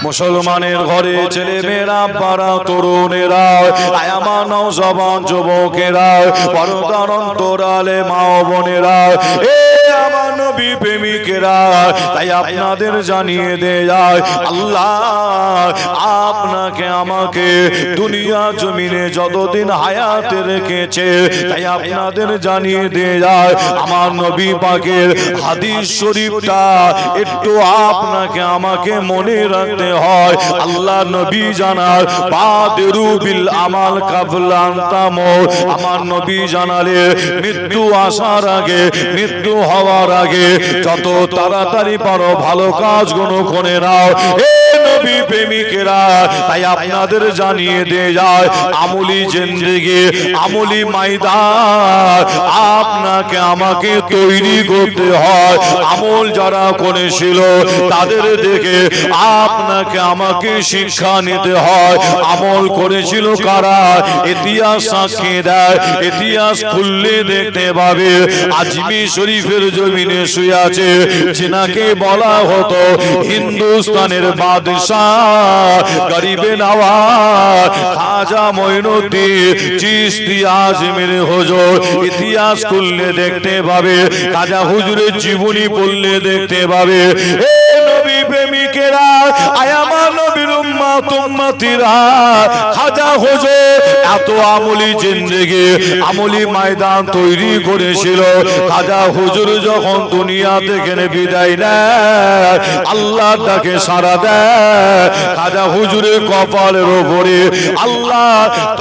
মুসলমানের ঘরে ছেলে মেয়েরা পাড়া তরুণেরা আমার নওজওয়ান যুবকেরা পর্দার অন্তরালে মা ও বোনেরা এ আমার নবী প্রেমিকেরা তাই আপনাদের জানিয়ে দেয় আল্লাহ আপনাকে আমাকে দুনিয়া জমিনে যতদিন হায়াতে রেখেছে তাই আপনাদের জানিয়ে দেয় আমার নবী পাকের হাদিস শরীফটা একটু আপনাকে আমাকে মনে রাখতে হয়। আল্লাহ নবী জানার বাদিরু বিল আমাল কাবলা আন তামুত, আমার নবী জানালে মৃত্যু আসার আগে মৃত্যু হওয়ার আগে যত তাড়াতাড়ি পারো ভালো কাজগুলো করে নাও হে নবী প্রেমিকেরা। তাই আপনাদের জানিয়ে দিয়ে যায় আমলি জিন্দেগি আমলি ময়দান আপনাকে আমাকে তৈরি করতে হয়। আমল যারা করেছিল তাদের দেখে আপনাকে আমাকে শিক্ষা নিতে হয়। আমল করেছিল কারা ইতিহাস সাক্ষী দেয়, ইতিহাস খুললে দেখতে পাবে আজমি শরীফের জমিনে শুয়ে আছে যিনাকে বলা হতো হিন্দুস্তানের বাদশাহ গরিবে নওয়াজ খাজা মঈনুদ্দিন চিশতি আজমির হুজুর। ইতিহাস খুললে দেখতে পাবে, খাজা হুজুরের জীবনী পড়লে দেখতে পাবে হে নবী প্রেমিকেরা আমার নবীর উম্মত উম্মতিরা খাজা হুজুর এত আমলি জিন্দেগি আমলি ময়দান তৈরি করেছিল। খাজা হুজুর যখন দুনিয়া থেকে বিদায় নেয় আল্লাহ তাকে সারা দেয়, খাজা হুজুরের কপালের উপরে আল্লাহ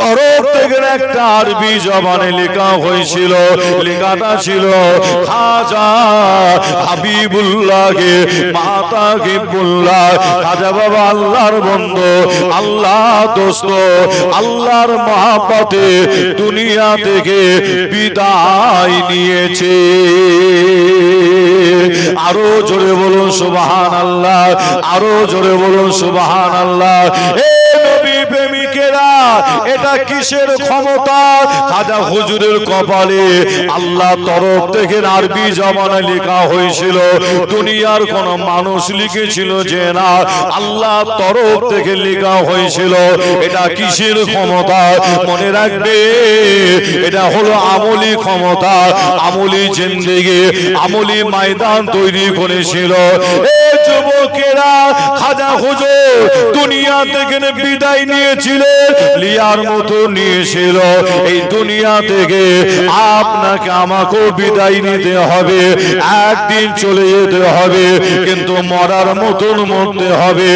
তরফ থেকে একটা আরবি জবানে লেখা হয়েছিল। লেখাটা ছিল খাজা হাবিবুল্লাহকে মাতা হিব্বুল্লাহ। খাজা বাবা আল্লাহর বন্ধু আল্লাহ দোস্ত আল্লাহর মহব্বতে দুনিয়া থেকে বিদায় নিয়েছে। আরো জোরে বলুন সুবহানাল্লাহ, আরো জোরে বলুন সুবহানাল্লাহ। হে নবী প্রেমিকেরা এটা কিসের ক্ষমতা? খাজা হুজুরের কপালে আল্লাহ তরফ থেকে আরবি জবানে লেখা হয়েছিল। দুনিয়ার কোন মানুষ লিখেছিল যে না, আল্লাহ তরফ থেকে লেখা হয়েছিল। এটা কিসের ক্ষমতা? মনে রাখবে এটা হলো আমলি ক্ষমতা, আমলি জিন্দেগি আমলি ময়দান তৈরি করেছিল। এ যুবকেরা খাজা হুজুর দুনিয়া থেকে বিদায় নিয়েছিলেন, লিয়ার মতো নিয়েছিল। এই দুনিয়া থেকে আপনাকে আমাকেও বিদায় নিতে হবে, একদিন চলে যেতে হবে, কিন্তু মরার মতন মরতে হবে।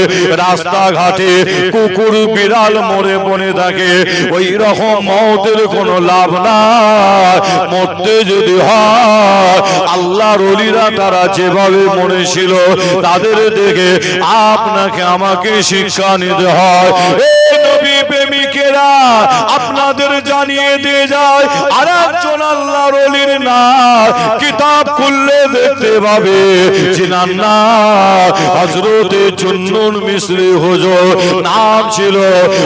রাস্তাঘাটে কুকুর বিড়াল মরে বনে থাকে, ওই রকম মওতের কোনো লাভ নাই। মরতে যদি হয় আল্লাহর ওলিরা তারা যেভাবে মরেছিল তাদের দেখে আপনাকে আমাকে শিক্ষা নিতে হয়। এই নবী প্রেমিকেরা আপনাদের জানিয়ে দিয়ে যায় আর একজন আল্লাহর ওলির নাম কিতাব খুললে দেখতে পাবে যিনার নাম হযরতে জুন্নুন মিসরি হুজুর। নাম ছিল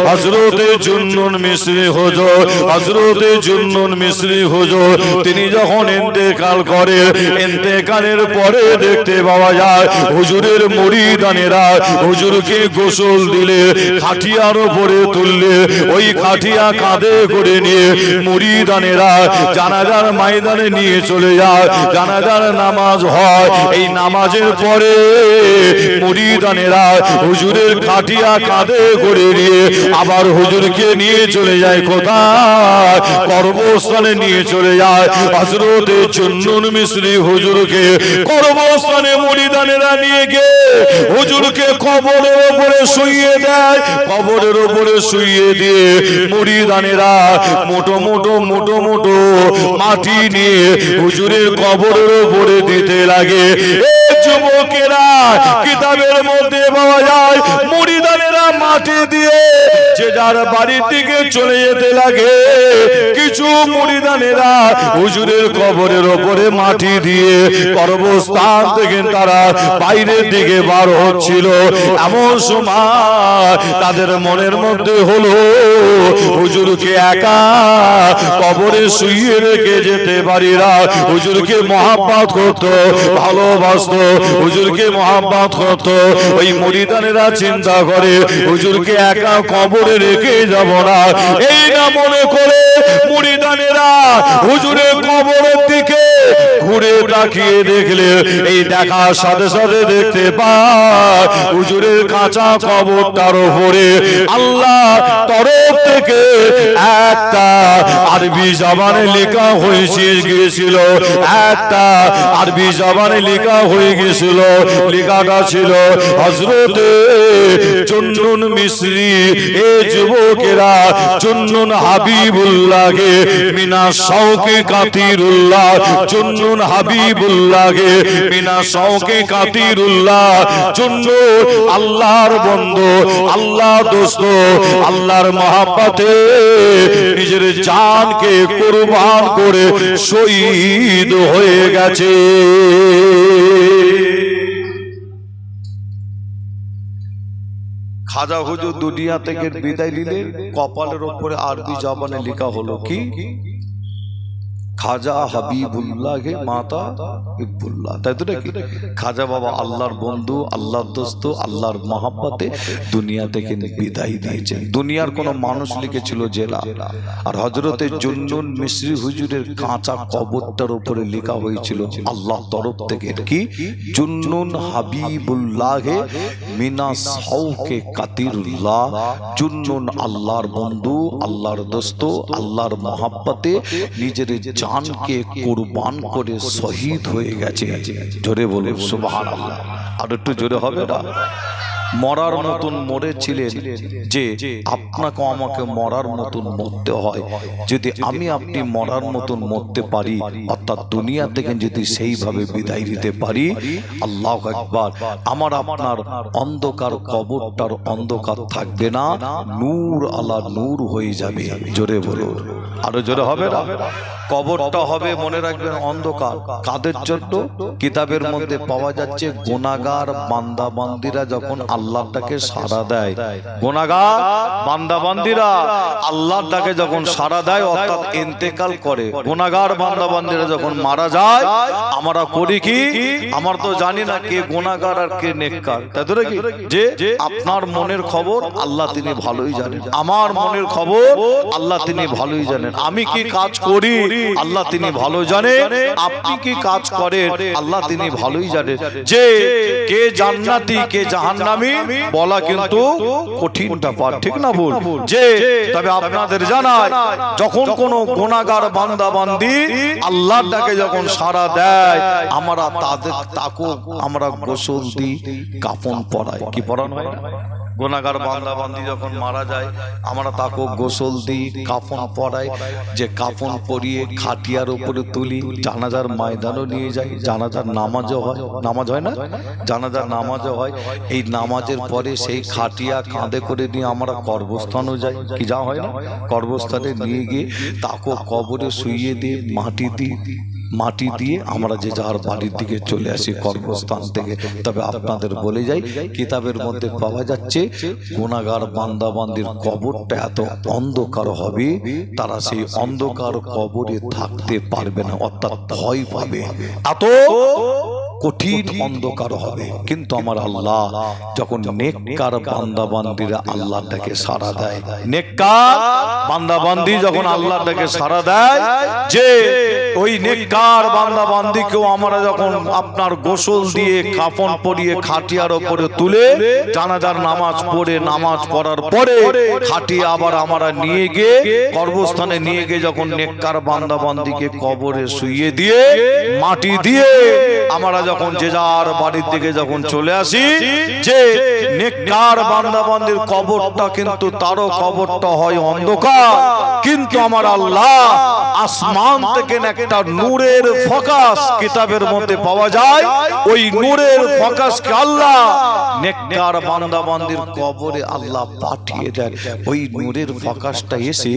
হযরতে জুন্নুন মিসরি হুজুর। হযরতে জুন্নুন মিসরি হুজুর তিনি যখন ইন্তেকাল করে, ইন্তেকালের পরে দেখতে পাওয়া যায় হুজুরের মুরিদানেরা হুজুরকে গোসল দিলে, খাটিয়ার উপরে তুললে, ওই খাটিয়া কাঁধে করে নিয়ে মুরিদানেরা জানাজার ময়দানে নিয়ে চলে যায়। জানাজার নামাজ হয়, এই নামাজের পরে মুরিদানেরা হুজুরের খাটিয়া কাঁধে করে নিয়ে আবার হুজুরকে নিয়ে চলে যায় কোথায়? কর্মস্থানে নিয়ে চলে যায়। হযরতে জুন্নুন মিসরি হুজুরকে কর্মস্থানে মুরিদানেরা নিয়ে গিয়ে হুজুরকে কবরের উপরে শুইয়ে দেয়। কবরের উপরে শুইয়ে দিয়ে মুরিদানেরা মোটো মোটো মোটো মোটো মাটি নিয়ে হুজুরের কবরের উপরে দিতে লাগে। এই যুবকেরা কিতাবের মধ্যে পাওয়া যায় মুরিদানেরা মাটি দিয়ে যে যার বাড়ির দিকে চলে যেতে লাগে। কিছু মুরিদানেরা হুজুরের কবরের ওপরে মাটি দিয়ে কবরস্থান থেকে তারা বাইরের দিকে বার হচ্ছিল। এমন সময় তাদের মনের মধ্যে হলো হুজুরকে একা কবরে শুইয়ে রেখে যেতে পারি না। হুজুরকে মহাব্বত করতো, ভালোবাসতো, হুজুরকে মহাব্বত করতো। ওই মুরিদানেরা চিন্তা করে হুজুরকে একা কবরে রেখে যাব না। এই না মনে করে মুরিদানেরা হুজুরের কবরের দিকে ঘুরে তাকিয়ে দেখলে এই দেখার সাথে সাথে দেখতে পায় হুজুরের কাঁচা কবরটার উপরে আল্লাহ তরফ থেকে একটা আরবি জবানে লেখা হয়ে গিয়েছিল। একটা আরবি জবানে লেখা হয়ে গিয়েছিল। লেখাটা ছিল হযরতে চুন্নুন মিসরি, এ যুবকেরা চুন্নুন হাবিবুল্লাহকে মিনা শৌকে কাতিরুল্লাহ, চুন্নুন হাবিবুল্লাহকে মিনা শৌকে কাতিরুল্লাহ। চুন্নুন আল্লাহর বন্ধু, আল্লাহ দোস্ত, আল্লাহর মহব্বতে নিজের জানকে কুরবান করে শহীদ হয়ে গেছে। খাজা হুজুর দুনিয়া থেকে বিদায় নিলে কপালের উপরে আরবি জবানে লেখা হলো কি? খাজা হাবিবুল্লাহ মাতা ইবুল্লাহ। তাই তো নাকি? খাজা বাবা আল্লাহর বন্ধু, আল্লাহর দোস্ত, আল্লাহর মহব্বতে দুনিয়া থেকে বিদায় দিয়েছেন। দুনিয়ার কোন মানুষ লিখেছিল জেলা, আর হযরতে জুন্নুন মিসরি হুজুরের কাঁচা কবরটার উপরে লেখা হয়েছিল আল্লাহ তরফ থেকে কি? জুন্নুন হাবিবুল্লাহ মিনা শৌকে কাতিরুল্লাহ। জুন্নুন আল্লাহর বন্ধু, আল্লাহর দোস্ত, আল্লাহর মহব্বতে নিজের জানকে কুরবান করে শহীদ হয়ে গেছে। জোরে বলে সুবহানাল্লাহ। আর একটু জোরে হবে না? মরার মতন মরেছিলেন যে আপনাকে আমাকে মরার মতন মরতে হয়। যদি আমি আপনি মরার মতন মরতে পারি, অর্থাৎ দুনিয়া থেকে যদি সেইভাবে বিদায় দিতে পারি, আল্লাহু আকবার, আমার আপনার অন্ধকার কবরটার অন্ধকার থাকবে না, নূর আলা নূর হয়ে যাবে। জোরে বলুন, আরো জোরে হবে না? কবরটা হবে মনে রাখবেন অন্ধকার। কাদের জন্য? কিতাবের মধ্যে পাওয়া যাচ্ছে গুনাহগার বান্দা বান্দিরা যখন আল্লাহর ডাকে সাড়া দেয়, গুনাহগার বান্দা বান্দিরা আল্লাহর ডাকে যখন সাড়া দেয় অর্থাৎ ইন্তেকাল করে, গুনাহগার বান্দা বান্দিরা যখন মারা যায়, আমরা করি কি? আমরা তো জানি না কে গুনাহগার আর কে নেককার। তাই তো নাকি? যে আপনার মনের খবর আল্লাহ তিনি ভালোই জানেন, আমার মনের খবর আল্লাহ তিনি ভালোই জানেন। আমি কি কাজ করি আল্লাহ তিনি ভালো জানেন, আপনি কি কাজ করেন আল্লাহ তিনি ভালোই জানেন। যে কে জান্নাতি কে জাহান্নামী বলা কিন্তু কঠিন ব্যাপার, ঠিক না ভুল? যে তবে আপনাদের জানায় যখন কোন গুনাহগার বান্দা বান্দি আল্লাহর ডাকে যখন সাড়া দেয়, আমরা তাকে আমরা গোসল দিই, কাফন পরাই। কি পরানো হয় না? গুনাহগার বান্দা বান্দি যখন মারা যায় আমরা তাকে গোসল দিই, কাফন পরাই। যে কাফন পরিয়ে খাটিয়ার উপরে তুলি, জানাজার ময়দানও নিয়ে যাই, জানাজার নামাজও হয়। নামাজ হয় না? জানাজার নামাজও হয়। এই নামাজের পরে সেই খাটিয়া কাঁধে করে নিয়ে আমরা কবরস্থানও যাই। কি যা হয় না? কবরস্থানে নিয়ে গিয়ে তাকে কবরে শুইয়ে দিয়ে মাটি দিয়ে আমরা যে যার বাড়ির দিকে চলে আসি কবরস্থান থেকে। তবে আপনাদের বলে যাই, কিতাবের মধ্যে পাওয়া যাচ্ছে গুনাহগার বান্দা বান্দির কবরটা এত অন্ধকার হবে, তারা সেই অন্ধকার কবরে থাকতে পারবে না, অর্থাৎ ভয় পাবে, এত কঠিন অন্ধকার হবে। কিন্তু আমার আল্লাহ যখন নেককার বান্দা বান্দিরা আল্লাহর ডাকে সাড়া দেয়, নেককার বান্দা বান্দি যখন আল্লাহর ডাকে সাড়া দেয়, যে ওই নেককার বান্দা বান্দিকেও আমরা যখন আপনার গোসল দিয়ে কাফন পরিয়ে খাটিয়ার উপরে তুলে জানাজার নামাজ পড়ে, নামাজ পড়ার পরে খাটিয়া আবার আমরা নিয়ে গিয়ে কবরস্থানে নিয়ে গিয়ে যখন নেককার বান্দা বান্দিকে কবরে শুইয়ে দিয়ে মাটি দিয়ে আমরা যখন যে যার বাড়ির দিকে যখন চলে আসি, যে নেককার বান্দা বান্দির কবরটা কিন্তু তারও কবরটা হয় অন্ধকার, কিন্তু আমার আল্লাহ আসমান থেকে একটা নূরের ফোকাস কিতাবের মধ্যে পাওয়া যায়। ওই নূরের ফোকাসকে আল্লাহ নেককার বান্দা বান্দির কবরে আল্লাহ পাঠিয়ে দেন। ওই নূরের ফোকাসটা এসে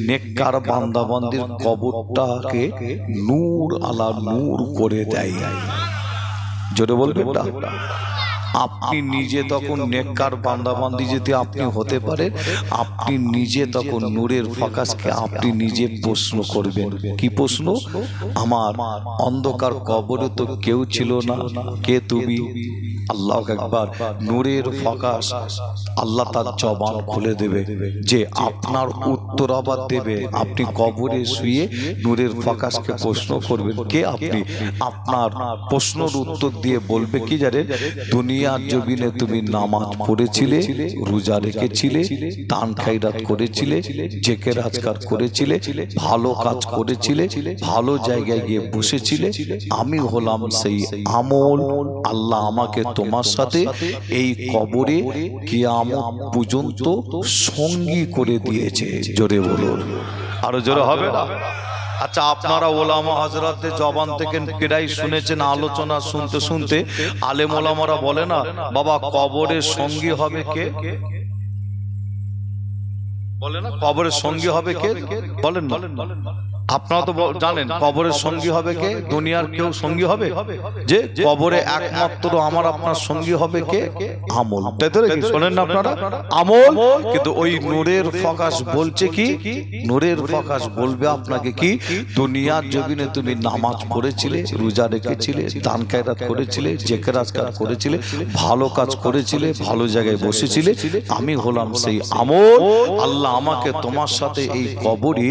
নেককার বান্দা বান্দির কবরটাকে নূর আলা নূর করে দেয়। জোরে বলবেন না? আপনি নিজে তখন নেককার বান্দাবান্দি যদি আপনি হতে পারেন, আপনি নিজে তখন নূরের ফোকাসকে আপনি নিজে প্রশ্ন করবেন। কি প্রশ্ন? আমার অন্ধকার কবরে তো কেউ ছিল না, কে তুমি? আল্লাহু আকবার। নূরের ফোকাস আল্লাহ তার জবান খুলে দেবে যে আপনার উত্তর আবার দেবে। আপনি কবরে শুয়ে নূরের ফোকাসকে প্রশ্ন করবেন, কে আপনি? আপনার প্রশ্নের উত্তর দিয়ে বলবে কি জানেন? দুনিয়ার জমিনে তুমি নামাজ পড়েছিলে, রোজা রেখেছিলে, দান খায়রাত করেছিলে, জেকের আজকার করেছিলে, ভালো কাজ করেছিলে, ভালো জায়গায় গিয়ে বসেছিলে। আমি হলাম সেই আমল। আল্লাহ আমাকে তোমার সাথে এই কবরে কিয়ামত পর্যন্ত সঙ্গী করে দিয়েছে। জোরে বলুন, আরো জোরে হবে না? আচ্ছা, আপনারা ওলামা হযরতদের জবান থেকে প্রায় শুনেছেন, আলোচনা শুনতে শুনতে আলেম ওলামারা বলে না, বাবা কবরের সঙ্গী হবে কে? বলে না কবরের সঙ্গী হবে কে? বলেন না? আপনারা তো জানেন কবরের সঙ্গী হবে কে? দুনিয়ার কেউ সঙ্গী হবে? যে কবরে একমাত্র আমার আপনার সঙ্গী হবে কে? আমল। তাই তো নাকি? শোনেন না আপনারা? আমল। কিন্তু ওই নূরের ফোকাস বলছে কি? নূরের ফোকাস বলবে আপনাকে কি? দুনিয়ার জমিনে তুমি নামাজ পড়েছিলে, রোজা রেখেছিলে, দান খায়রাত করেছিলে, জিকির আজকার করেছিলে, ভালো কাজ করেছিলে, ভালো জায়গায় বসেছিলে। আমি হলাম সেই আমল। আল্লাহ আমাকে তোমার সাথে এই কবরে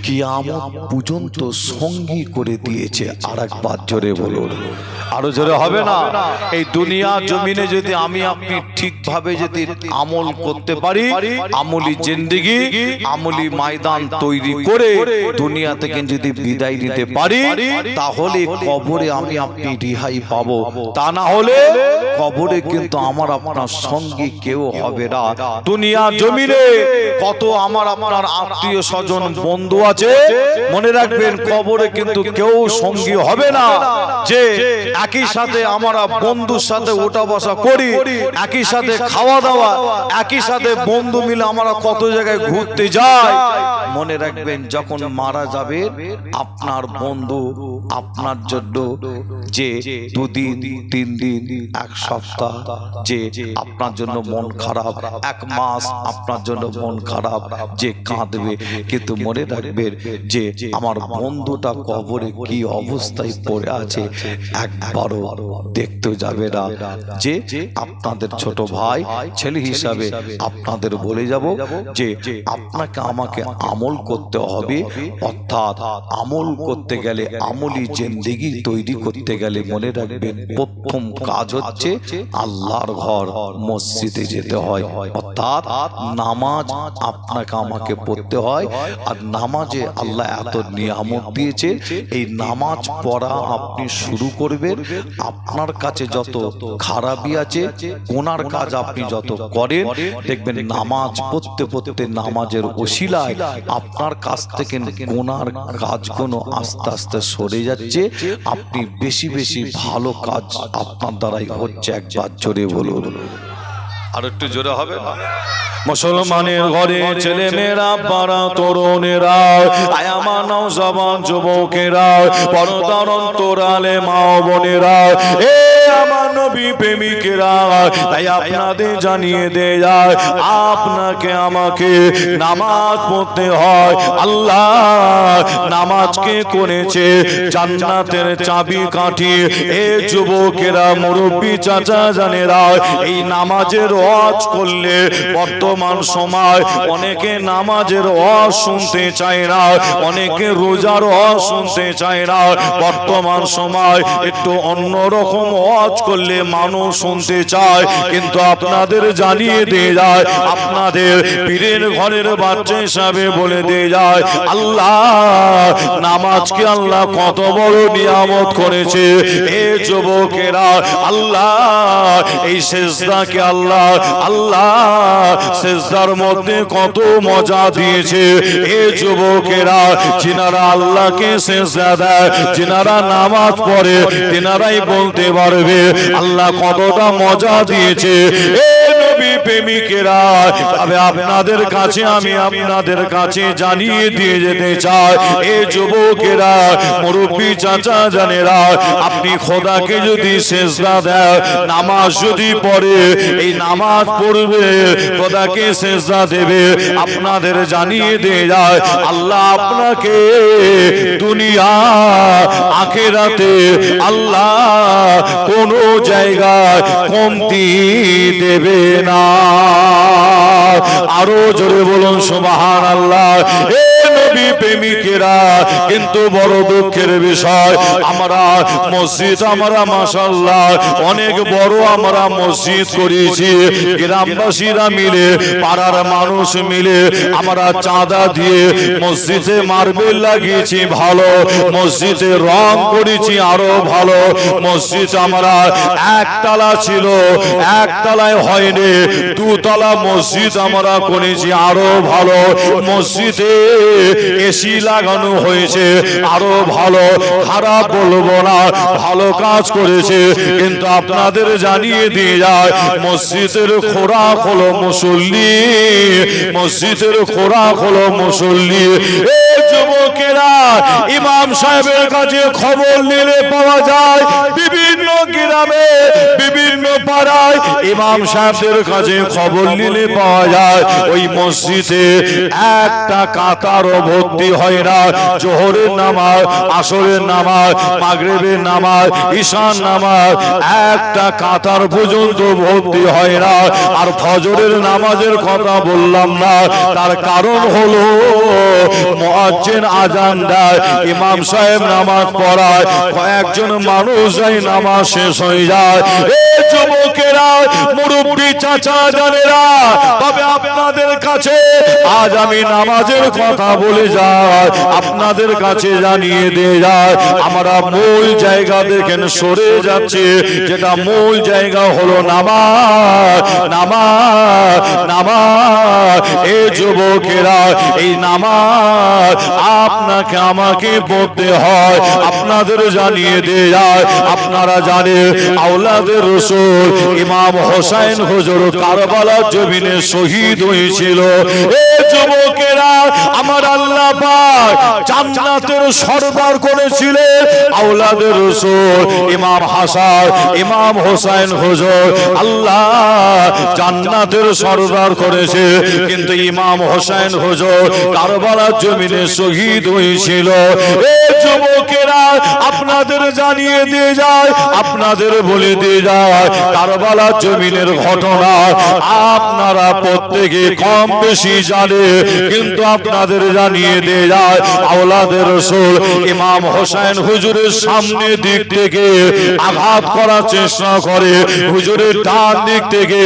কিয়ামত পর্যন্ত সঙ্গী করে দিয়েছে। আর একবার জোরে বলুন, আরো জোরে হবে না? এই দুনিয়া জমিনে যদি আমি আপনি ঠিকভাবে যদি আমল করতে পারি, আমলি জিন্দেগি, আমলি ময়দান তৈরি করে দুনিয়া থেকে যদি বিদায় নিতে পারি, তাহলে কবরে আমি আপনি রিহাই পাবো। তা না হলে কবরে কিন্তু আমার আপনার সঙ্গী কেউ হবে না। দুনিয়া জমিনে কত আমার আপনার আত্মীয় স্বজন বন্ধু আছে, মনে রাখবেন কবরে কিন্তু কেউ সঙ্গী হবে না। যে একই সাথে আমরা বন্ধুর সাথে ওঠা বসা করি, একই সাথে খাওয়া দাওয়া, একই সাথে বন্ধু মিলে আমরা কত জায়গায় ঘুরতে যাই। মনে রাখবেন যখন মারা যাবে আপনার বন্ধু আপনার জন্য যে দুদিন, 3 দিন, 1 সপ্তাহ যে আপনার জন্য মন খারাপ, 1 মাস আপনার জন্য মন খারাপ যে কাঁদবে, কিন্তু মনে রাখবেন যে আমার বন্ধুটা কবরে কি অবস্থায় পড়ে আছে একবারও দেখতে যাবে না। যে আপনাদের ছোট ভাই ছেলে হিসাবে আপনাদের বলে যাব যে আপনাকে আমাকে আমল করতে হবে। অর্থাৎ আমল করতে গেলে, আমলি জিন্দেগি তৈরি করতে গেলে মনে রাখবেন প্রথম কাজ হচ্ছে আল্লাহর ঘর মসজিদে যেতে হয়। অর্থাৎ নামাজ আপনাকে আমাকে পড়তে হয়। আর নামাজে আল্লাহ এত নিয়ামত দিয়েছে, এই নামাজ পড়া আপনি শুরু করবেন। আপনার কাছে যত খারাপই আছে, গুনার কাজ আপনি যত করেন, দেখবেন নামাজ পড়তে পড়তে নামাজের ওসিলায় আপনার কাছ থেকে গুনার কাজগুলো আস্তে আস্তে সরে যাচ্ছে। আপনি বেশি বেশি ভালো কাজ আপনার দ্বারাই হচ্ছে। একবার জোরে বলুন, আর একটু জোরে হবে না? মুসলমানের ঘরে ছেলে মেয়েরা, পাড়া তরুণেরা, আয়ামা নওজওয়ান যুবকেরা, পর্দার অন্তরালে মা বোনেরা, এ আমার নবী প্রেমিকেরা, তাই আপনাদের জানিয়ে দেয় যায় আপনাকে আমাকে নামাজ পড়তে হয়। আল্লাহ নামাজকে করেছে জান্নাতের চাবি কাঠি। এ যুবকেরা, মুরব্বী চাচা জানেরা, এই নামাজের ওয়াজ করলে বর্তমান সময় অনেকে নামাজের ওয়াজ শুনতে চায় না, অনেকে রোজার ওয়াজ শুনতে চায় না। বর্তমান সময় একটু অন্যরকম ওয়াজ করলে মানুষ শুনতে চায়, কিন্তু আপনাদের জানিয়ে দিয়ে যায়, আপনাদের পীরের ঘরের বাচ্চা হিসাবে বলে দিয়ে যায়, আল্লাহ নামাজকে আল্লাহ কত বড় নিয়ামত করেছে। এ যুবকেরা, আল্লাহ এই সেজদাকে আল্লাহ সেজদার মধ্যে কত মজা দিয়েছে। এ যুবকেরা, যিনারা আল্লাহকে সেজদা দেয়, যিনারা নামাজ পড়ে, তিনারাই বলতে পারবে আল্লাহ কতটা মজা দিয়েছে। এ নবী প্রেমিকেরা, তবে আপনাদের কাছে আমি আপনাদের কাছে জানিয়ে দিয়ে যেতে চাই, এ যুবকেরা, মুরব্বী চাচা জানেরা, আপনি খোদাকে যদি সেজদা দেয়, নামাজ যদি পড়ে, এই নামাজ পড়বে, খোদাকে সেজদা দেবে, আপনাদের জানিয়ে দিয়ে যায় আল্লাহ আপনাকে দুনিয়া আখিরাতে আল্লাহ কোনো জায়গায় কমতি দেবে না। আরো জোরে বলুন সুবহানাল্লাহ। এ নবী প্রেমিকেরা, কিন্তু বড় দুঃখের বিষয়, আমরা মসজিদ, আমরা মাশাআল্লাহ অনেক বড় আমরা মসজিদ করেছি, গ্রামবাসীরা মিলে, পাড়ার মানুষ মিলে আমরা চাঁদা দিয়ে মসজিদে মার্বেল লাগিয়েছি, ভালো মসজিদে রং করেছি আরো ভালো। মসজিদ আমরা একতলা ছিল, একতলায় হয়নি, দুতলা মসজিদ আমরা করেছি আরো ভালো। মসজিদে এসি লাগানো হয়েছে আরো ভালো, খারাপ বলবো না, ভালো কাজ করেছে। কিন্তু আপনাদের জানিয়ে দিয়ে যায়, মসজিদের খোরাক হলো মুসল্লি, মসজিদের খোরাক হলো মুসল্লি। এ যুবকেরা, ইমাম সাহেবের কাছে খবর নিলে পাওয়া যায়, বিভিন্ন গ্রামে, বিভিন্ন পাড়ায় ইমাম সাহেবদের কাছে খবর নিলে পাওয়া যায়, ওই মসজিদে একটা কাতারও ভর্তি হয় না। জোহরের নামাজ, আসরের নামাজ, মাগরিবের নামাজ, ঈশার নামাজ, একটা কাতার পর্যন্ত ভর্তি হয় না। আর ফজরের নামাজের কথা বললাম না, তার কারণ হলো মুয়াজ্জিন আজান দেয়, ইমাম সাহেব নামাজ পড়ায়, কয়েকজন মানুষ যাই নামাজ শেষ হয়ে যায়। এ যুবকেরা, মুরব্বী চাচা জানেরা, তবে আপনাদের কাছে আজ আমি নামাজের কথা বলে যাই, আপনাদের কাছে জানিয়ে দিয়ে যায়, আমরা মূল জায়গা দেখেন সরে যাচ্ছে, যেটা মূল জায়গা হলো নামাজ, নামাজ, নামাজ। এ যুবকেরা, এই নামাজ আপনাকে আমাকে পড়তে হয়, আপনাদের জানিয়ে দিয়ে যায়। আপনারা জানেন আওলাদের রাসূল ইমাম হোসেন হুজুর কারবালার জমিনে শহীদ হয়েছিল। এ যুবকেরা, আমার আল্লাহ পাক জান্নাতের সরদার করেছিলেন আওলাদের রাসূল ইমাম হাসান, ইমাম হোসেন হুজুর, আল্লাহ জান্নাতের সরদার করেছে। কিন্তু ইমাম হোসেন হুজুর কারবালার জমিনে শহীদ হয়েছিল। এ যুবকেরা, আপনাদের জানিয়ে দিয়ে যায়, আপনাদের বলে দিয়ে যায়, কারবালার জমিনের ঘটনা আপনারা প্রত্যেকে কম বেশি জানে, কিন্তু আপনাদের জানিয়ে দিয়ে যায়, আওলাদের রাসূল ইমাম হোসেন হুজুরের সামনে দিক থেকে আঘাত করার চেষ্টা করে, হুজুরের ডান দিক থেকে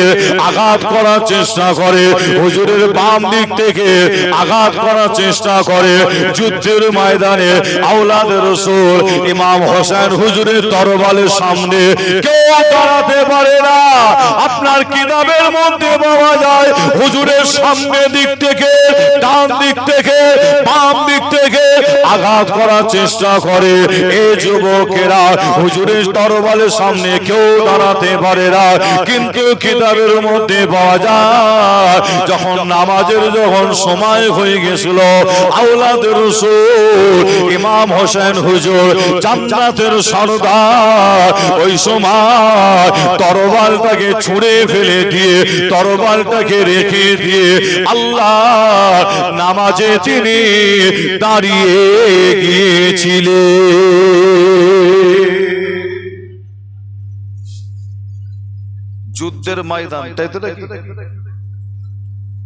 আঘাত করার চেষ্টা করে, হুজুরের বাম দিক থেকে আঘাত করার চেষ্টা করে। যুদ্ধের ময়দানে আওলাদের রাসূল ইমাম হোসেন হুজুরের তরবারের সামনে কেউ দাঁড়াতে পারে না। আপনার কিতাবের মধ্যে পাওয়া যায়, হুজুরের সামনে দিক থেকে, ডান দিক থেকে, বাম দিক থেকে আঘাত করার চেষ্টা করে। এই যুবকেরা, হুজুরের তরবারের সামনে কেউ দাঁড়াতে পারে না। কিন্তু কিতাবের মধ্যে পাওয়া যায়, যখন নামাজের যখন সময় হয়ে গেছিল, আওলাদের রাসূল ইমাম হোসেন হুজুর জান্নাতের সরদার, ওই সময় তরবারটাকে ছুঁড়ে ফেলে দিয়ে, তরবারটাকে রেখে দিয়ে আল্লাহ নামাজে তিনি দাঁড়িয়ে গিয়েছিলেন। যুদ্ধের ময়দান, তাই তো নাকি?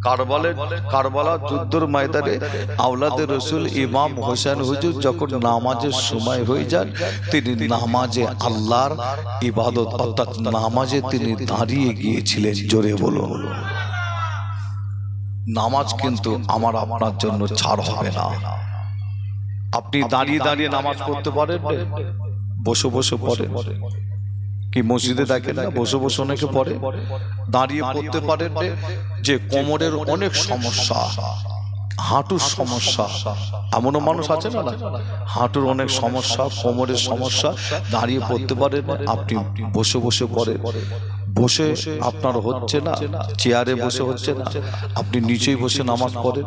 কারবালা যুদ্ধের ময়দানে আওলাদে রসুল ইমাম হোসেন হুজুর যখন নামাজের সময় হয়ে যান, তিনি নামাজে আল্লাহর ইবাদত অর্থাৎ নামাজে তিনি দাঁড়িয়ে গিয়েছিলেন। জোরে বলুন। নামাজ কিন্তু আমার আপনার জন্য ছাড় হবে না। আপনি দাঁড়িয়ে দাঁড়িয়ে নামাজ পড়তে পারেন, বসে বসে পড়েন কি মসজিদে দেখেন না, বসে বসে অনেকে পড়ে। দাঁড়িয়ে পড়তে পারেন যে কোমরের অনেক সমস্যা, হাঁটুর সমস্যা, এমনও মানুষ আছে না, হাঁটুর অনেক সমস্যা, কোমরের সমস্যা, দাঁড়িয়ে পড়তে পারেন। আপনি বসে বসে পড়ে, বসে আপনার হচ্ছে না, চেয়ারে বসে হচ্ছে না, আপনি নিচেই বসে নামাজ পড়েন,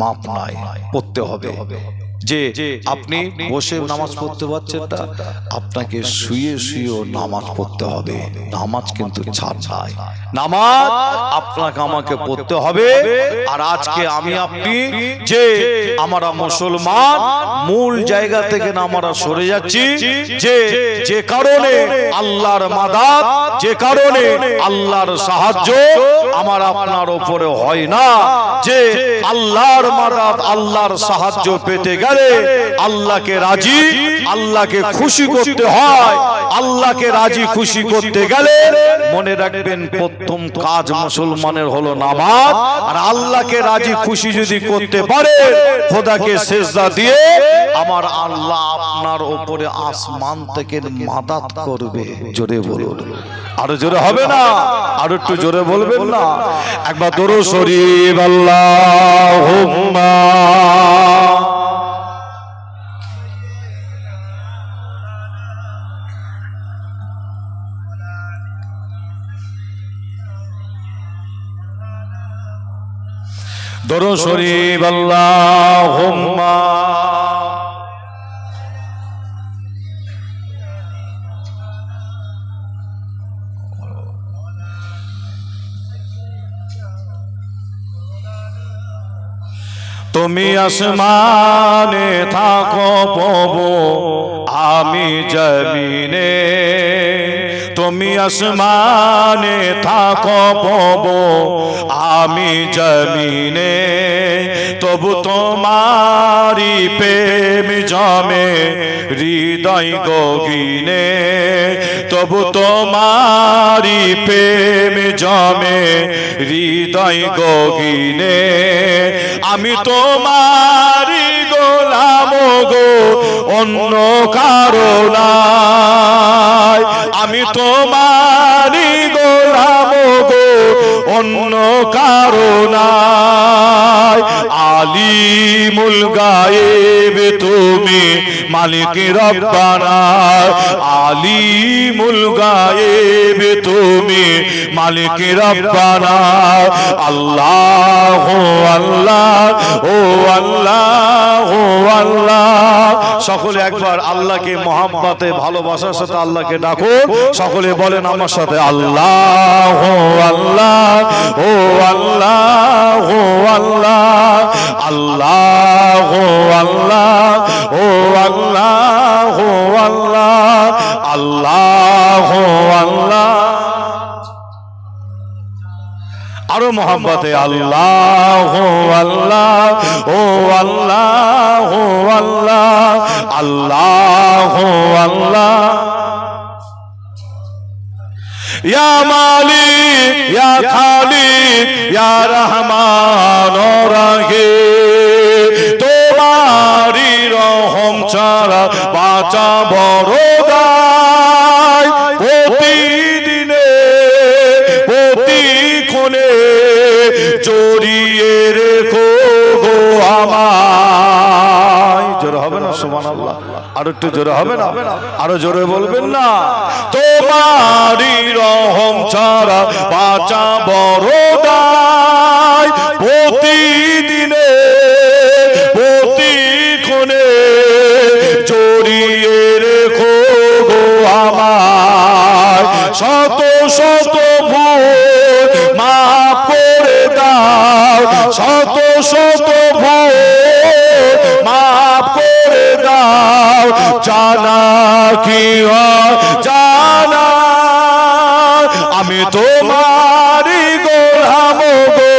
মাপ নাই, পড়তে হবে। যে আপনি বসে নামাজ পড়তে পারছেন না, আপনাকে শুয়ে শুয়েও নামাজ পড়তে হবে। নামাজ কিন্তু ছাড় নাই, নামাজ আপনাকে আমাকে পড়তে হবে। আর আজকে আমি আপনি যে আমরা মুসলমান মূল জায়গা থেকে না আমরা সরে যাচ্ছি, যে কারণে আল্লাহর মাদাদ, যে কারণে আল্লাহর সাহায্য আমার আপনার উপরে হয় না। যে আল্লাহর মাদাদ, আল্লাহর সাহায্য পেতে গেলে আল্লাহকে রাজি, আল্লাহকে খুশি করতে হয়। আল্লাহকে রাজি খুশি করতে গেলে মনে রাখবেন প্রথম কাজ মুসলমানের হলো নামাজ। আর আল্লাহকে রাজি খুশি যদি করতে পারে, খোদাকে সেজদা দিয়ে আমার আল্লাহ আপনার উপরে আসমান থেকে মাদাদ করবে। জোরে বলুন। আরো জোরে হবে না? আর একটু জোরে বলবেন না? একবার দরুদ শরীফ আল্লাহুম্মা দরুদ শরীফ আল্লাহুম্মা তুমি আসমানে থাকো প্রভু, আমি জমিনে। তুমি আসমানে থাকো প্রভু, আমি জমিনে। তবু তোমারি প্রেম জমে হৃদয় গগিনে। তবু তোমারি প্রেম জমে হৃদয় গগিনে। আমি তোমারি গোলাম গো, অন্য কারো নাই। আমি তোমারি গোলাম গো, অন্য কারো নাই। আলিমুল গায়েব তুমি, মালিক রব্বানা। আলিমুল গায়েব তুমি, মালিক রব্বানা। আল্লাহ আল্লাহ ও আল্লাহ ও আল্লাহ। সকলে একবার আল্লাহকে মহব্বতে ভালোবাসার সাথে আল্লাহকে ডাকুন। সকলে বলেন আমার সাথে, আল্লাহ আল্লাহ ও আল্লাহ ও আল্লাহ। আল্লাহ আল্লাহ ও আল্লাহ ও আল্লাহ। আল্লাহ আল্লাহ। আরো মহব্বতে আল্লাহ আল্লাহ ও আল্লাহ ও আল্লাহ। আল্লাহ আল্লাহ। ইয়া মালিক ইয়া খালিক ইয়া রহমান ও রাহিম, তোমারি রহম ছাড়া বাঁচা বড় দায়। প্রতিদিনে প্রতিক্ষণে জড়িয়ে রেখো গো আমায়। জোরে হবে না? সুবহানাল্লাহ। আর একটু জোরে হবে না? আরো জোরে বলবেন না? তোমারি রহম ছাড়া বাঁচা বড় দায়। প্রতিদিনে প্রতিক্ষণে জড়িয়ে রেখো গো আমায়। শত শত ভুল মাফ করে দাও, শত শত ভুল মাফ করে দাও। জানা কি জানা আমি তোমারি গোলাম গো,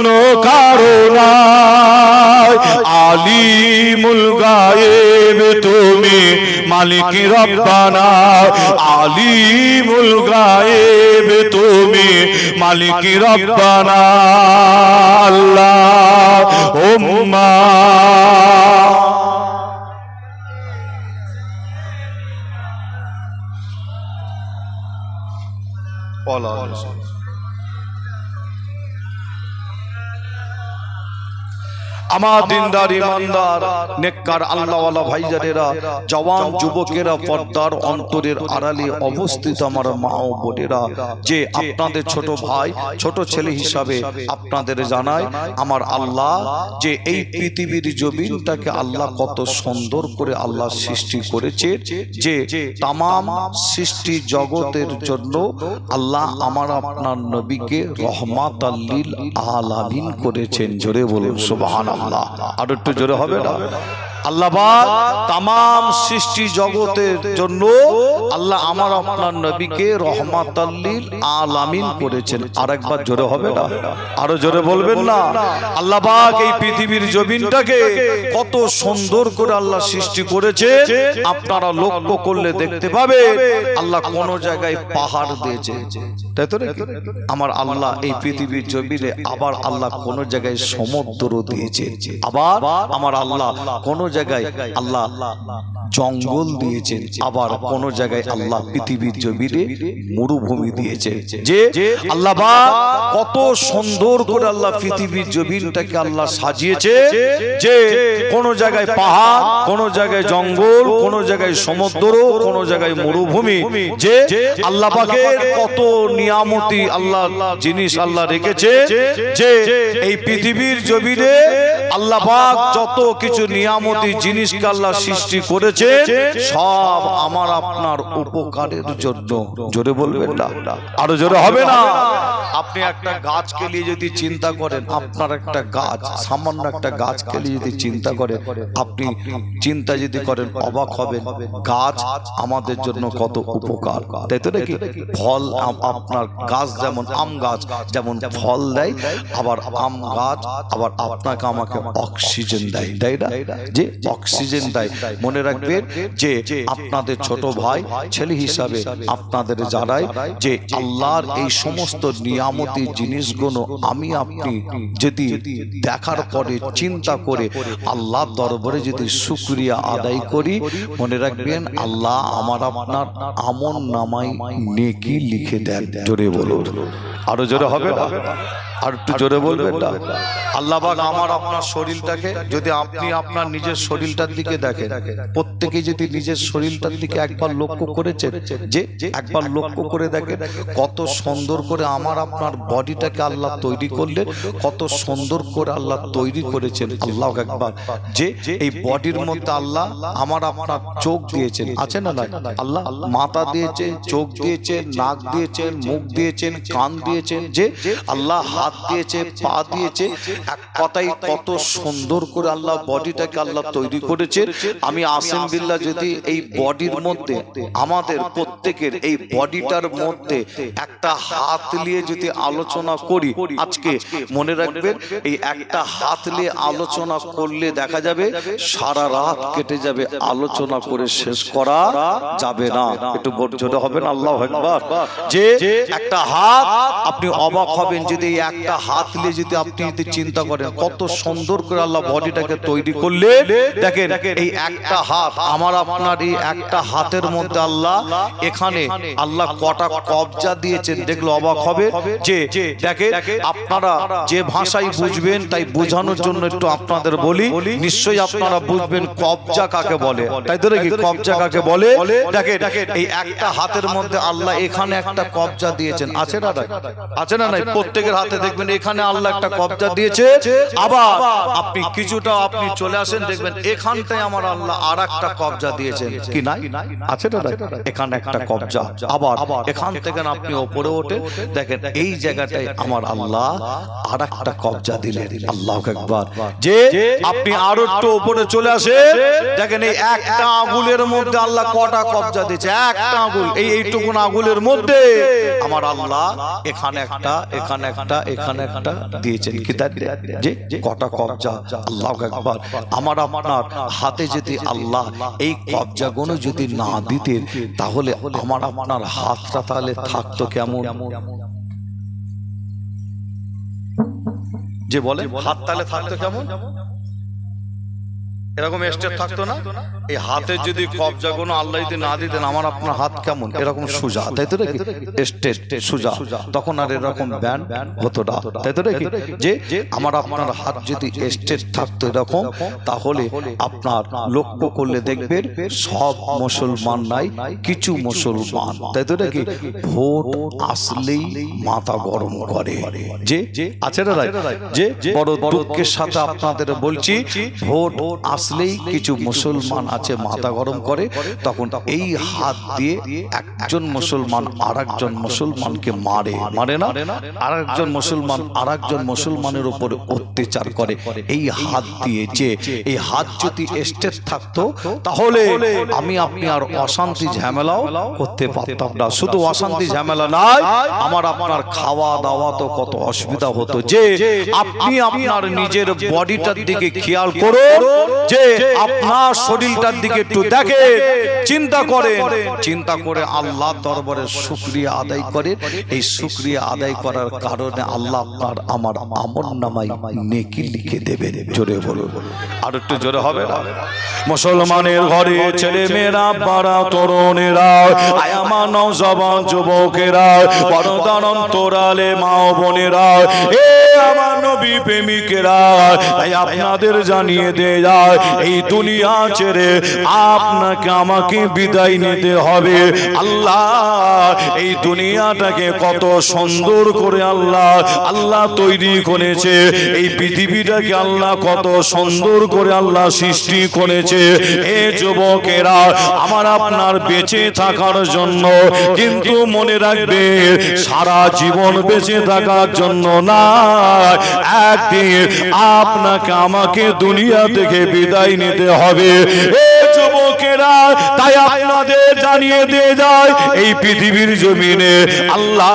অন্য কারণায় আলিমুল গায়েব তুমি মালিক রব্বানা আলিমুল গায়েব তুমি মালিক রব্বানা আল্লাহুম্মা আমার দিনদার ইমানদার নেককার আল্লাহওয়ালা ভাইজানেরা জওয়ান যুবকেরা পর্দার অন্তরের আড়ালে অবস্থিত আমার মা ও বোনেরা যে আপনাদের ছোট ভাই ছোট ছেলে হিসাবে আপনাদের জানাই আমার আল্লাহ যে এই পৃথিবীর জমিনটাকে আল্লাহ কত সুন্দর করে আল্লাহ সৃষ্টি করেছে যে তামাম সৃষ্টি জগতের জন্য আল্লাহ আমার আপনার নবীকে রহমাতাল লিল আলামিন করেছেন। জোরে বলুন সুবহানাল্লাহ। আর একটু জোরে হবে না? আল্লাহ পাক তামাম সৃষ্টি জগতের জন্য আল্লাহ আমার আপনার নবীকে রহমাতাল লিল আলামিন করেছেন। আরেকবার জোরে হবে না? আরো জোরে বলবেন না? আল্লাহ পাক এই পৃথিবীর জমিনটাকে কত সুন্দর করে আল্লাহ সৃষ্টি করেছে আপনারা লক্ষ্য করলে দেখতে পাবেন আল্লাহ কোন জায়গায় পাহাড় দিয়েছে, তাই তো নাকি? আমার আল্লাহ এই পৃথিবীর জমিনে আবার আল্লাহ কোন জায়গায় সমুদ্র দিয়েছে, আবার আমার আল্লাহ কোন জায়গায় আল্লাহ জঙ্গল দিয়েছেন, আবার কোন জায়গায় আল্লাহ পৃথিবীর জমিনে মরুভূমি দিয়েছে। যে আল্লাহ কত সুন্দর করে আল্লাহ পৃথিবীর জমিনটাকে আল্লাহ সাজিয়েছে যে কোন জায়গায় পাহাড়, কোন জায়গায় জঙ্গল, কোন জায়গায় সমুদ্র, কোন জায়গায় মরুভূমি। যে আল্লাহ পাকের কত নিয়ামতি আল্লাহ জিনিস আল্লাহ রেখেছে যে এই পৃথিবীর জমিনে আল্লাহ পাক যত কিছু নিয়ামতি জিনিসকে আল্লাহ সৃষ্টি করেছে সব আমার আপনার উপকারের জন্য। জোরে বলবেন না? আরো জোরে হবে না? আপনি একটা গাছকে নিয়ে যদি চিন্তা করেন, আপনার একটা গাছ, সামান্য একটা গাছকে নিয়ে যদি চিন্তা করেন, আপনি চিন্তা যদি করেন অবাক হবেন গাছ আমাদের জন্য কত উপকার, তাই তো নাকি? ফল আপনার গাছ যেমন আম গাছ যেমন ফল দেয়, আবার আম গাছ আবার আপনাকে আমাকে অক্সিজেন দেয়, তাই না? যে অক্সিজেন দেয়। মনে রাখবেন যে আপনাদের ছোট ভাই ছেলে হিসাবে আপনাদের জানাই যে আল্লাহর এই সমস্ত নিয়ামতি জিনিসগুলো আমি আপনি যদি দেখার পরে চিন্তা করে আল্লাহ দরবারে যদি শুকরিয়া আদায় করি, মনে রাখবেন আল্লাহ আমার আপনার আমল নামায় নেকি লিখে দেন। জোরে বলুন। আরো জোরে হবে না? আর একটু জোরে বলবেন না? আল্লাহ পাক আমার আপনার শরীরটাকে যদি আপনি আপনার নিজের শরীরটার দিকে দেখেন, প্রত্যেকে যদি নিজের শরীরটার দিকে একবার লক্ষ্য করেছেন, যে একবার লক্ষ্য করে দেখেন কত সুন্দর করে আমার আপনার বডিটাকে আল্লাহ তৈরি করলেন, কত সুন্দর করে আল্লাহ তৈরি করেছেন। আল্লাহ একবার যে এই বডির মধ্যে আল্লাহ আমার আপনার চোখ দিয়েছেন, আছে না নাই? আল্লাহ মাথা দিয়েছেন, চোখ দিয়েছেন, নাক দিয়েছেন, মুখ দিয়েছেন, কান দিয়েছেন, যে আল্লাহ হাত দিয়েছে, পা দিয়েছে। এক কথাই কত সুন্দর করে আল্লাহ বডিটাকে আল্লাহ তৈরি করেছে। আমি আসিম বিল্লাহ যদি এই বডির মধ্যে আমাদের প্রত্যেকের এই বডিটার মধ্যে একটা হাত নিয়ে যদি আলোচনা করি আজকে, মনে রাখবেন এই একটা হাত নিয়ে আলোচনা করলে দেখা যাবে সারা রাত কেটে যাবে, আলোচনা করে শেষ করা যাবে না। একটু জোরে হবে না? আল্লাহু আকবার। যে একটা হাত, আপনি অবাক হবেন যদি একটা হাত নিয়ে যদি আপনি যদি চিন্তা করেন কত সুন্দর করে আল্লাহ বডিটাকে তৈরি করলে। দেখেন এই একটা হাত, আমার আপনার এই একটা হাতের মধ্যে আল্লাহ এখানে আল্লাহ কটা কবজা দিয়েছেন দেখলে অবাক হবে। যে দেখেন আপনারা যে ভাষায় বুঝবেন তাই বোঝানোর জন্য একটু আপনাদের বলি, নিশ্চয়ই আপনারা বুঝবেন কবজা কাকে বলে, তাই তো নাকি? কবজা কাকে বলে? দেখেন এই একটা হাতের মধ্যে আল্লাহ এখানে একটা কবজা দিয়েছেন, আছে না নাই? আছে না নাই? প্রত্যেকের হাতে দেখবেন এখানে আল্লাহ একটা কবজা দিয়েছে। আবার আপনি কিছুটা আপনি চলে আসেন দেখবেন এখানটায় আমার আল্লাহ আর একটা কবজা দিয়েছেন, কি নাই? আছে না নাই? এখানে একটা কবজা, আবার এখান থেকে আপনি ওপরে ওঠে দেখেন এই জায়গাটায় আমার আল্লাহ আর একটা কবজা দিলেন। আল্লাহু আকবার। যে আপনি আরো একটু উপরে চলে আসেন দেখেন এই একটা আঙ্গুলের মধ্যে আল্লাহ কটা কবজা দিয়েছে? একটা আঙ্গুল, এইটুকুন আঙ্গুলের মধ্যে আমার আল্লাহ এখানে একটা, এখানে একটা, এখানে একটা দিয়েছেন। কি তার যে কটা কবজা? আল্লাহু আকবার। আমার আপনার হাতে যদি আল্লাহ এই কবজাগুলো যদি না দিতেন, তাহলে আমার আপনার হাতটা তাহলে থাকতো কেমন? যে বলে হাত তাহলে থাকতো কেমন? এরকম স্টেট থাকতো না? এই হাতের যদি কবজাগুলো আল্লাহ যদি না দিতেন, আমার আপনার হাত কেমন? এরকম সোজা, তাই তো নাকি? স্টেট সোজা, তখন আর এরকম ব্যান্ড হতো না, তাই তো নাকি? যে আমার আপনার হাত যদি স্টেট থাকতো এরকম, তাহলে আপনার লক্ষ্য করলে দেখবেন সব মুসলমান নাই, কিছু মুসলমান, তাই তো নাকি, ভোট আসলেই মাথা গরম করে। যে আছে না, যে বড় দুঃখের সাথে আপনাদের বলছি, ভোট আসলেই কিছু মুসলমান আছে মাথা গরম করে, তখন এই হাত দিয়ে একজন মুসলমান আরেকজন মুসলমানকে মারে না, আরেকজন মুসলমান আরেকজন মুসলমানের উপর অত্যাচার করে এই হাত দিয়ে। যে এই হাত যদি স্টেট থাকতো, তাহলে আমি আপনি আর অশান্তি ঝামেলাও করতে পারতাম না। শুধু অশান্তি ঝামেলা নাই, আমার আপনার খাওয়া দাওয়া তো কত অসুবিধা হতো। যে আপনি আপনার নিজের বডিটার দিকে খেয়াল করুন, যে আপনার শরীরটার দিকে একটু দেখে চিন্তা করে আল্লাহ দরবারে শুকরিয়া আদায় করে। এই শুকরিয়া আদায় করার কারণে আল্লাহ আপনার আমার আমলনামায় নেকি লিখে দেবেন। জোরে বলুন, আর একটু জোরে হবে না? মুসলমানের ঘরে ছেলে মেয়েরা, বাড়া তরুণেরা, আমার নওজওয়ান যুবকেরা, পর্দার অন্তরালে মা ও বোনেরা, এ আমার নবী প্রেমিকেরা, তাই আপনাদের জানিয়ে দেয়া যায়, এই দুনিয়া ছেড়ে আপনাকে আমাকে বিদায় নিতে হবে। আল্লাহ এই দুনিয়াটাকে কত সুন্দর করে আল্লাহ তৈরি করেছে, এই পৃথিবীটাকে আল্লাহ কত সুন্দর করে আল্লাহ সৃষ্টি করেছে। এ যুবকেরা, আমার আপনার বেঁচে থাকার জন্য, কিন্তু মনে রাখবে সারা জীবন বেঁচে থাকার জন্য না, একদিন আপনাকে আমাকে দুনিয়া থেকে বিদায় নিতে হবে। এই যুবকেরা, তাই আপনাদের জানিয়ে দিয়ে যায়, এই পৃথিবীর জমিনে আল্লাহ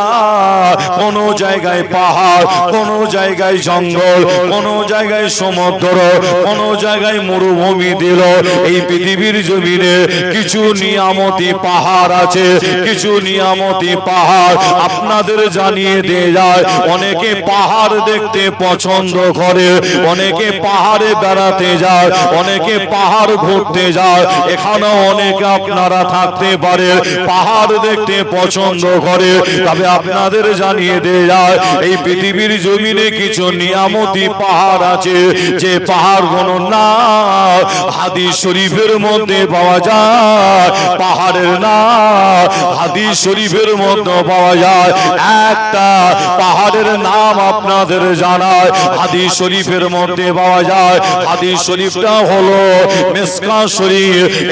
কোন জায়গায় পাহাড়, কোন জায়গায় জঙ্গল, কোন জায়গায় সমুদ্র, কোন জায়গায় মরুভূমি দিল। এই পৃথিবীর জমিনে কিছু নিয়ামতি পাহাড় আছে, কিছু নিয়ামতি পাহাড় আপনাদের জানিয়ে দিয়ে যায়। অনেকে পাহাড় দেখতে পছন্দ করে, অনেকে পাহাড়ে বেড়াতে যায়, অনেকে পাহাড় ঘুরতে যায়। এখানে অনেকে আপনারা থাকতে পারে, পাহাড় দেখতে পছন্দ করে, তবে আপনাদের জানিয়ে দিয়ে যায়, এই পৃথিবীর জমিনে কিছু নিয়ামতি পাহাড় আছে, যে পাহাড়গুলোর নাম হাদিস শরীফের মধ্যে পাওয়া যায়। পাহাড়ের নাম হাদিস শরীফের মধ্যে পাওয়া যায়। একটা পাহাড়ের নাম আপনাদের জানায়, হাদিস শরীফের মধ্যে পাওয়া যায়। হাদিস শরীফটা হলো মিসকা শরীফ।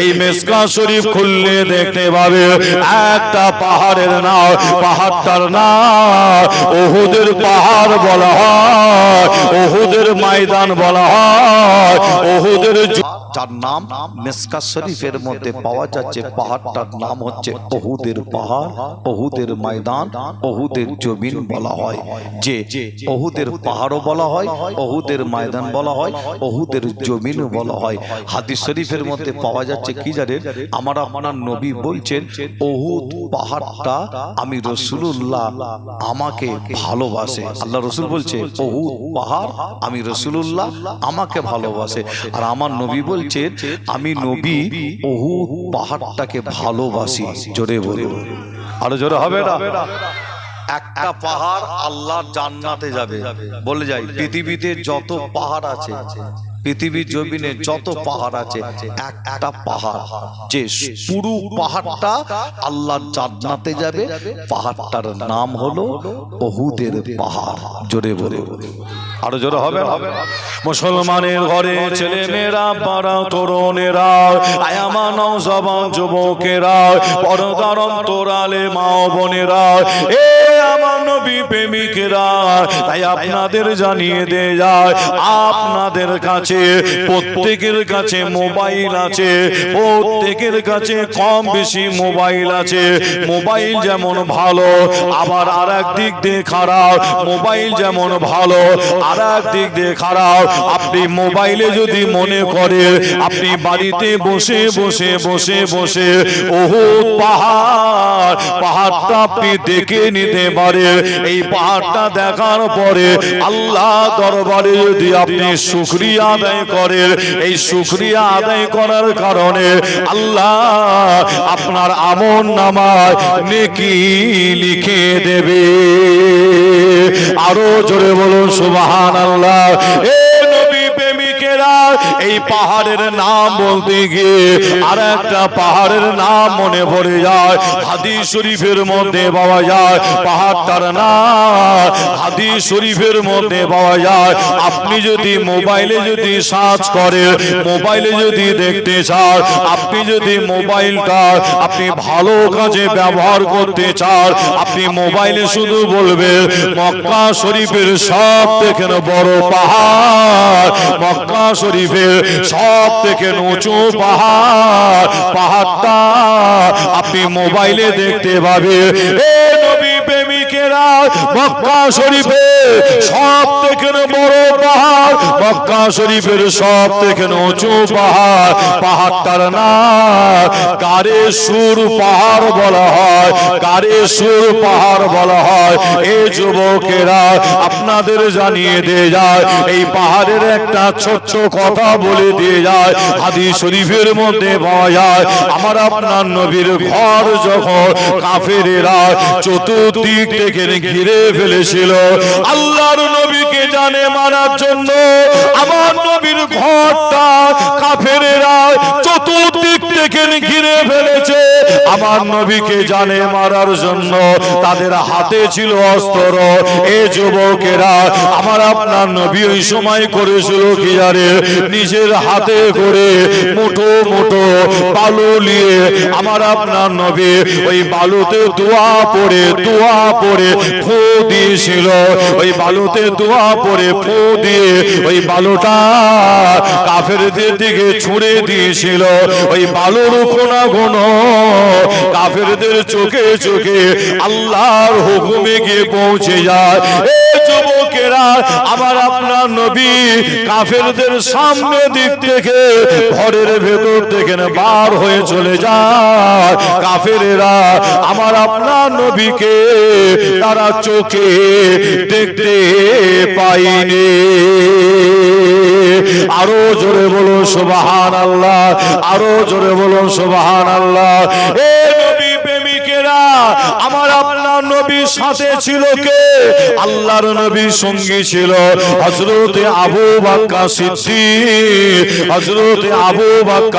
এই মিসকা শরীফ খুললে দেখতে পাবে একটা পাহাড়ের নাম, পাহাড়টার নাম উহুদের পাহাড় বলা হয়, উহুদের ময়দান বলা হয়, উহুদের, যার নাম মিসকা শরীফের মধ্যে পাওয়া যাচ্ছে। পাহাড়টার নাম হচ্ছে উহুদের পাহাড়, উহুদের ময়দান, উহুদের জমিন বলা হয়। যে উহুদের পাহাড়ও বলা হয়, উহুদের ময়দান বলা হয়, উহুদের জমিনও বলা হয়। হাদিস শরীফের মধ্যে পাওয়া যাচ্ছে কি জানেন? আমার আপনার নবী বলছেন, উহুদ পাহাড়টা আমি রাসূলুল্লাহ আমাকে ভালোবাসে। আল্লাহ রাসূল বলছে, উহুদ পাহাড় আমি রাসূলুল্লাহ আমাকে ভালোবাসে। আর আমার নবী বলছেন, আমি নবী উহুদ পাহাড়টাকে ভালোবাসি। জোরে বলুন, আরো জোরে হবে না? একটা পাহাড় আল্লাহর জান্নাতে যাবে। বলে যাই, পৃথিবীতে যত পাহাড় আছে, পৃথিবীর জমিনে যত পাহাড় আছে, একটা পাহাড় যে পুরো পাহাড়টা আল্লাহর জান্নাতে যাবে, পাহাড়টার নাম হলো উহুদের পাহাড়। জোরে বলে, আরো জোরে হবে না? মুসলমানের ঘরে ছেলে মেয়েরা, পাড়া তরুণেরা, আমার নওজওয়ান যুবকেরা, পর্দার অন্তরালে মা ও বোনেরা, এ আমার নবী প্রেমিকেরা, তাই আপনাদের জানিয়ে দেয়া যায়, আপনাদের কাছে প্রত্যেকের কাছে মোবাইল আছে, প্রত্যেকের কাছে কম বেশি মোবাইল আছে। মোবাইল যেমন ভালো, আবার আর এক দিক দিয়ে খারাপ। মোবাইল যেমন ভালো, আর এক দিক দিয়ে খারাপ। আপনি মোবাইলে যদি মনে করে আপনি বাড়িতে বসে বসে বসে বসে ওহুদ পাহাড়টা আপনি দেখে নিতে পারে, এই পাহাড়টা দেখার পরে আল্লাহ দরবারে যদি আপনি শুকরিয়া আদায় করেন, এই শুকরিয়া আদায় করার কারণে আল্লাহ আপনার আমল নামায় নেকি লিখে দেবে। আরো জোরে বলুন সুবহানাল্লাহ। এ নবী প্রেমিকেরা, এই পাহাড়ের নাম বলতে গিয়ে আর একটা পাহাড়ের নাম মনে পড়ে যায়, হাদিস শরীফের মধ্যে পাওয়া যায় পাহাড়টার নাম, হাদিস শরীফের মধ্যে পাওয়া যায়। আপনি যদি মোবাইলে যদি সার্চ করেন, মোবাইলে যদি দেখতে চান, আপনি যদি মোবাইলটা আপনি ভালো কাজে ব্যবহার করতে চান, আপনি মোবাইলে শুধু বলবেন মক্কা শরীফের সব থেকে বড় পাহাড়, মক্কা শরীফের সব থেকে উঁচু পাহাড়, পাহাড়টা আপনি মোবাইলে দেখতে পাবেন। এ নবী প্রেমিকেরা, মক্কা শরীফের সব থেকে বড় পাহাড়, মক্কা শরীফের সব থেকে উঁচু পাহাড়, পাহাড়টার নাম কারেসুর পাহাড় বলা হয়, কারেসুর পাহাড় বলা হয়। এই যুবকেরা আপনাদের জানিয়ে দিয়ে যায়, এই পাহাড়ের একটা ছোট্ট কথা বলে দিয়ে যায়, হাদিস শরীফের মধ্যে পাওয়া যায়, আমার আপনার নবীর ঘর যখন কাফেরেরা চতুর্দিক থেকে ঘিরে ফেলেছিল, আল্লাহর নবীকে জানে মারার জন্য আমার নবীর ঘরটা কাফেরেরা চতুর্দিক থেকে ঘিরে ফেলেছে। আমার নবীকে জানে মারার জন্য তাদের হাতে ছিল অস্ত্র। এ যুবকেরা, আমার আপনার নবী ওই সময় করেছিল কি জানে, নিজের হাতে করে মুঠো মুঠো বালু নিয়ে আমার আপনার নবী ওই বালুতে দোয়া পড়ে ফু দিয়েছিল, ওই বালুতে দোয়া পড়ে ফু দিয়ে ওই বালুটা কাফেরদের দিকে ছুঁড়ে দিয়েছিল। ওই বালুর কোনা কোন কাফেরদের চোখে চোখে আল্লাহর হুকুমে গিয়ে পৌঁছে যায়। এই যুবকেরা, আমার আপনার নবী কাফেরদের সামনে দিক থেকে ঘরের ভেতর থেকে বার হয়ে চলে যায়। কাফেরেরা আমার আপনার নবীকে তারা চোখে দেখতে পায়নি। আরো জোরে বলুন সুবহানাল্লাহ, আরো জোরে বলুন সুবহানাল্লাহ। এ নবী প্রেমিকেরা, আমার আপনার নবীর সাথে ছিল কে? আল্লাহর নবীর সঙ্গী ছিল হযরতে আবু বকর সিদ্দিক, হযরতে আবু বকর